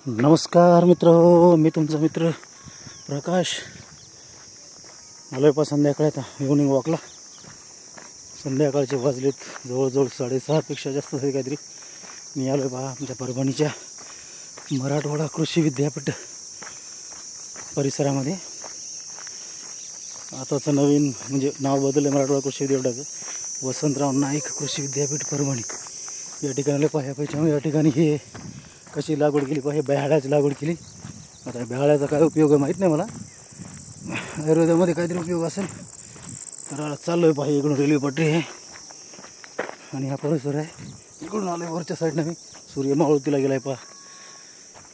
नमस्कार मित्र, मी तुमचा मित्र प्रकाश. आलो आहे संध्याकाळी आता इव्हनिंग वॉकला. संध्याकाळचे वाजलेत जवळजवळ 6:30पेक्षा जास्त झाले काहीतरी. मी आलो आहे आमच्या परभणीच्या मराठवाडा कृषी विद्यापीठ परिसरामध्ये. आताचं नवीन म्हणजे नाव बदललं आहे मराठवाडा कृषी विद्यापीठाचं, वसंतराव नाईक कृषी विद्यापीठ परभणी. या ठिकाणी पाहिजे या ठिकाणी हे कशी लागवड केली पाहिजे, बेहाळ्याची लागवड केली. आता बेहाळ्याचा काय उपयोग आहे माहीत नाही मला, आयुर्वेदामध्ये काहीतरी उपयोग असेल. तर चाललो आहे पाहिजे. इकडून रेल्वे पट्टी आहे आणि हा परिसर आहे. इकडून आलो आहे वरच्या साईडनं मी, सूर्य मावळतीला गेला आहे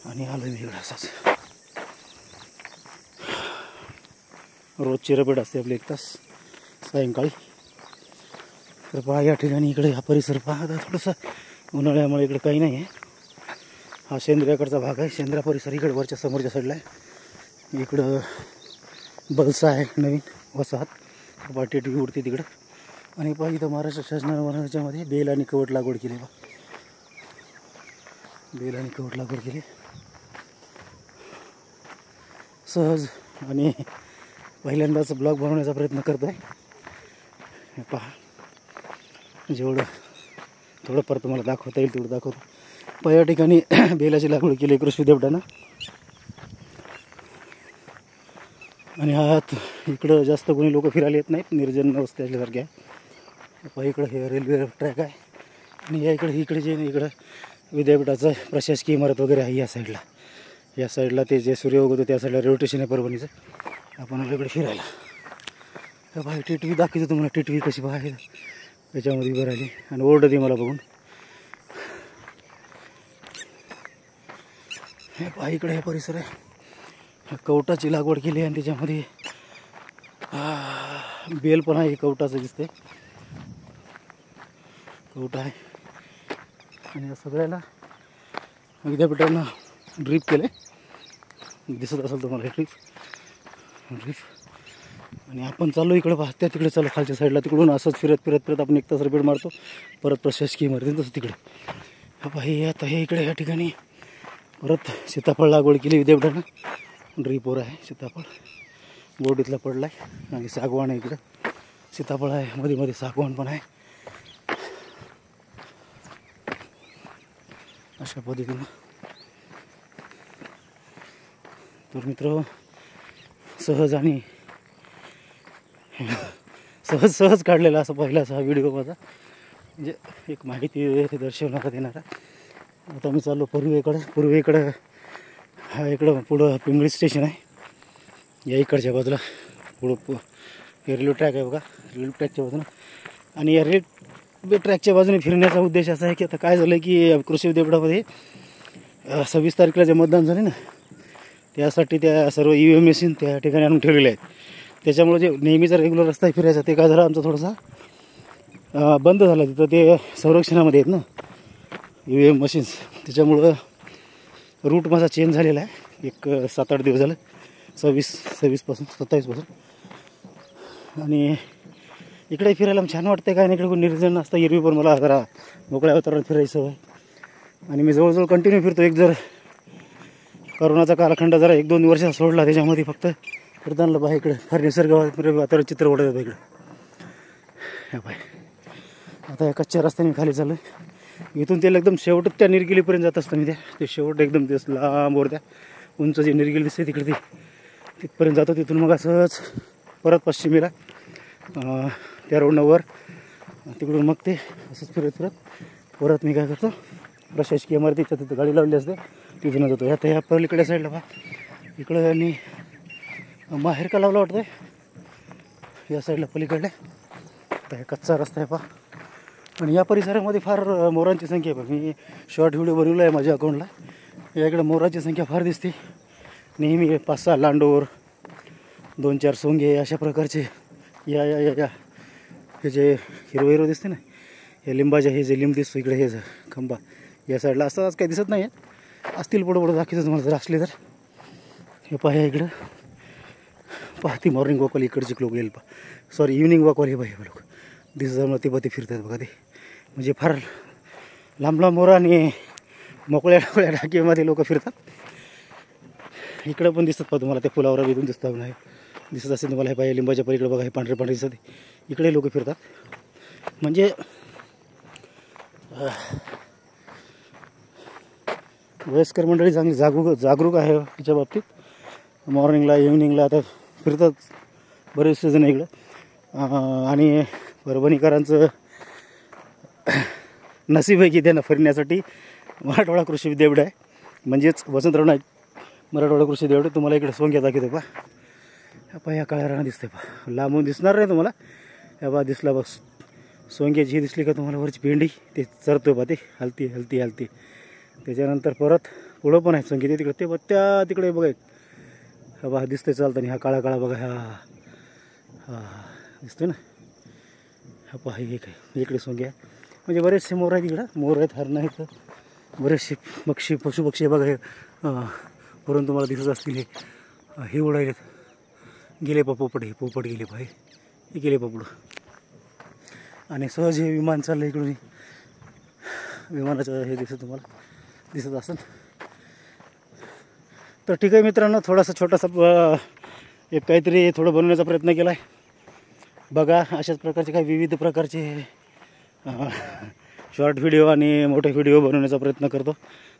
आणि आलो आहे मी इकडं. असाच रोजची रपेट असते आपली 1 तास सायंकाळी. तर या ठिकाणी इकडे हा परिसर आता थोडंसं उन्हाळ्यामुळे इकडे काही नाही आहे. हा शेंद्र्याकडचा भाग आहे. शेंद्रा परिसर इकडे वरच्या समोरच्या साईडला आहे. इकडं बलसा आहे नवीन वसाहत, टी व्ही उडते तिकडं. आणि इथं महाराष्ट्र शासनाच्या बेल आणि कवट लागवड केली. बेल आणि कवट लागवड केली सहज. आणि पहिल्यांदाच ब्लॉग बनवण्याचा प्रयत्न करतो आहे. पहा, जेवढं थोडं परत तुम्हाला दाखवता येईल तेवढं दाखवतो. या ठिकाणी बेलाची लागवड केली कृषी विद्यापीठानं. आणि आत इकडं जास्त कोणी लोक फिरायला येत नाहीत, निर्जन वस्ती असल्यासारखे आहे. इकडं हे रेल्वे ट्रॅक आहे. आणि इकडे जे इकडं विद्यापीठाचं प्रशासकीय इमारत वगैरे आहे या साईडला ते जे सूर्य उगवतो त्या साईडला रेल्वे स्टेशन आहे परभणीचं. आपण इकडे फिरायला भाई टिटवी दाखवतो तुम्हाला. टिटवी कशी बाहेर त्याच्यामध्ये उभं राहिली आणि ओरडते मला बघून. हे पहा इकडे हे परिसर आहे. कवटाची लागवड केली आणि त्याच्यामध्ये बेल पण आहे. कवटाचं दिसते, कवटा आहे. आणि या सगळ्याला विद्यापीठानं ड्रीप केले, दिसत असेल तुम्हाला हे ड्रीप. आणि आपण चाललो इकडं त्या तिकडे चालू खालच्या साईडला. तिकडून असंच फिरत आपण 1 तास रिपीट मारतो. परत प्रशासकीय इमारती तसं तिकडे. हे आता हे इकडे या ठिकाणी परत सीताफळ लागवड केली विद्यापीठानं. ड्रीपवर आहे सीताफळ, बोर्ड इथला पडला आहे. आणि सागवान आहे, इकडं सीताफळ आहे, मध्ये सागवान पण आहे. अशा पद्धतीनं. तर मित्र, सहज काढलेला असा पहिलाच हा व्हिडिओ माझा. म्हणजे एक माहिती दर्शवण्यात येणार. आता मी चाललो पूर्वेकडं. हा इकडं पुढं पिंगळी स्टेशन आहे. या इकडच्या बाजूला पुढं रेल्वे ट्रॅक आहे बघा, रेल्वे ट्रॅकच्या बाजूला. आणि या रेल्वे ट्रॅकच्या बाजूने फिरण्याचा उद्देश असा आहे की आता काय झालं आहे की कृषी विद्यापीठामध्ये 26 तारखेला जे मतदान झाले ना, त्यासाठी त्या सर्व EVM मशीन त्या ठिकाणी आणून ठेवलेले आहेत. त्याच्यामुळे जे नेहमीचा रेग्युलर रस्ता फिरायचा ते काय झालं आमचा थोडासा बंद झाला. तिथं ते संरक्षणामध्ये आहेत ना EVM मशीन्स. त्याच्यामुळं रूट माझा चेंज झालेला आहे. एक 7-8 दिवस झालं, 26 27 आणि इकडे फिरायला छान वाटतं. काय नाही, इकडे कोण निर्जन असतं एरवी, पण मला जरा मोकळ्या वातावरणात फिरायचं आहे. आणि मी जवळजवळ कंटिन्यू फिरतो. एक जर करोनाचा कालखंड जरा 1-2 वर्ष सोडला, त्याच्यामध्ये फक्त फिरताना बाहेर इकडे फार निसर्ग वातावरण चित्र ओढत होतं इकडं. हे बाय आता या कच्च्या रस्त्याने खाली चाललं आहे. इथून त्याला एकदम शेवट त्या निरगिलीपर्यंत जात असतं मी. ते शेवट एकदम दिवस लांबवर त्या उंच जे निरगिली दिसते तिकडे तिथपर्यंत जातो. तिथून मग असंच परत पश्चिमेला त्या रोडनं वर तिकडून मग ते असंच फिरत परत मी काय करतो, प्रशासकीय इमारतीच्या तिथं गाडी लावली असते तिथून जातो. आता ह्या पलीकडल्या साईडला इकडं आणि बाहेर का लावला वाटतं या साईडला पलीकडल्या. तर हे कच्चा रस्ता आहे आणि या परिसरामध्ये फार मोरांची संख्या आहे. मी शॉर्ट व्हिडिओ बनवला आहे माझ्या अकाउंटला. या इकडं मोरांची संख्या फार दिसते नेहमी. 5-6 लांडोर, 2-4 सोंगे अशा प्रकारचे. या हे जे हिरो दिसते ना, हे लिंबाचे हे जे लिंब दिसतो इकडे, हे खंबा या साईडला असतात. आज काही दिसत नाही आहे, असतील पुढं दाखवतो तुम्हाला जर असले तर. हे पाह्या इकडं ती मॉर्निंग वॉकवाली इकडचे लोक येईल इव्हिनिंग वॉकवाली हे लोक दिवसामुळे ते फिरतात बघा. ते म्हणजे फार लांब मोरा आणि मोकळ्या मोकळ्या टाकीमध्ये लोक फिरतात. इकडं पण दिसतात पहा तुम्हाला, त्या पुलावर इथून दिसतात नाही दिसत असेल तुम्हाला. हे पाहिजे लिंबाच्या पलीकडे बघा, हे पांढरे पांढरे दिसत, इकडे लोक फिरतात. म्हणजे वयस्कर मंडळी चांगली जागरूक आहे तिच्या बाबतीत. मॉर्निंगला इव्हिनिंगला आता फिरतात बरेचसे जण इकडं. आणि परभणीकरांचं नशीब आहे की त्यांना फिरण्यासाठी मराठवाडा कृषी विद्यापीठ आहे, म्हणजेच वसंतराव नाईक मराठवाडा कृषी विद्यापीठ. तुम्हाला इकडे सोंग्या दाखवते पहा. ह्या काळ्या राणा दिसते पहा, लांबून दिसणार नाही तुम्हाला. ह्या बा दिसला बघ सोंग्याची ही दिसली का तुम्हाला वरची भेंडी, ते चरतोय बा, ते हलती हलती हलती. त्याच्यानंतर परत पुढं पण आहे सोंगे, ते तिकडे ते त्या तिकडे बघा हा बा दिसते चालताना. हा काळा काळा बघा, हा दिसतोय ना. हा पहा एक आहे इकडे सोंग्या. म्हणजे बरेचसे मोर आहेत इकडं, मोर आहेत, हरणं आहेत, बरेचसे पक्षी पशुपक्षी बघा. हे वरून तुम्हाला दिसत असतील हे उडायलेत. गेले पा पोपट, हे पोपट गेले पा, हे गेले पा पुढं. आणि सहज हे विमान चाललं इकडून, विमानाचं हे तुम्हाला दिसत असेल. तर ठीक आहे मित्रांनो, थोडासा छोटासा एक काहीतरी थोडं बनवण्याचा प्रयत्न केला आहे बघा. अशाच प्रकारचे काही विविध प्रकारचे शॉर्ट व्हिडिओ आणि मोठे व्हिडिओ बनवण्याचा प्रयत्न करतो.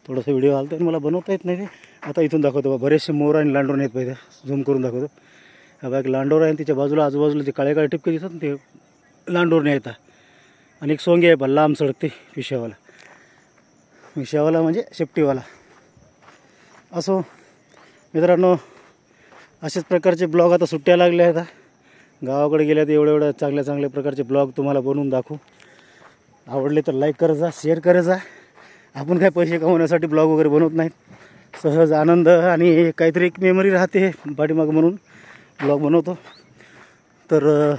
थोडासा व्हिडिओ आला तर मला बनवता येत नाही ते. आता इथून दाखवतो बा, बरेचसे मोर आणि लांडोर आहेत पाहिजे, झूम करून दाखवतो. हा बा एक लांडोर आहे, तिच्या बाजूला आजूबाजूला ते काळे काळे टिपके दिसतात, ते लांडोरने येतात. आणि एक सोंगे आहे बा लांब सडकते विषयावाला, विषयावाला म्हणजे शेपटीवाला. असो मित्रांनो, अशाच प्रकारचे ब्लॉग आता सुट्ट्या लागल्या आहेत. गावाकडे गेल्या तर एवढ्या चांगल्या चांगल्या प्रकारचे ब्लॉग तुम्हाला बनवून दाखवू. आवडले तर लाईक करत जा, शेअर करत जा. आपण काय पैसे कमवण्यासाठी ब्लॉग वगैरे बनवत नाहीत, सहज आनंद आणि काहीतरी एक मेमरी राहते पाठीमागं म्हणून ब्लॉग बनवतो. तर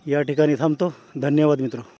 या ठिकाणी थांबतो. धन्यवाद मित्र.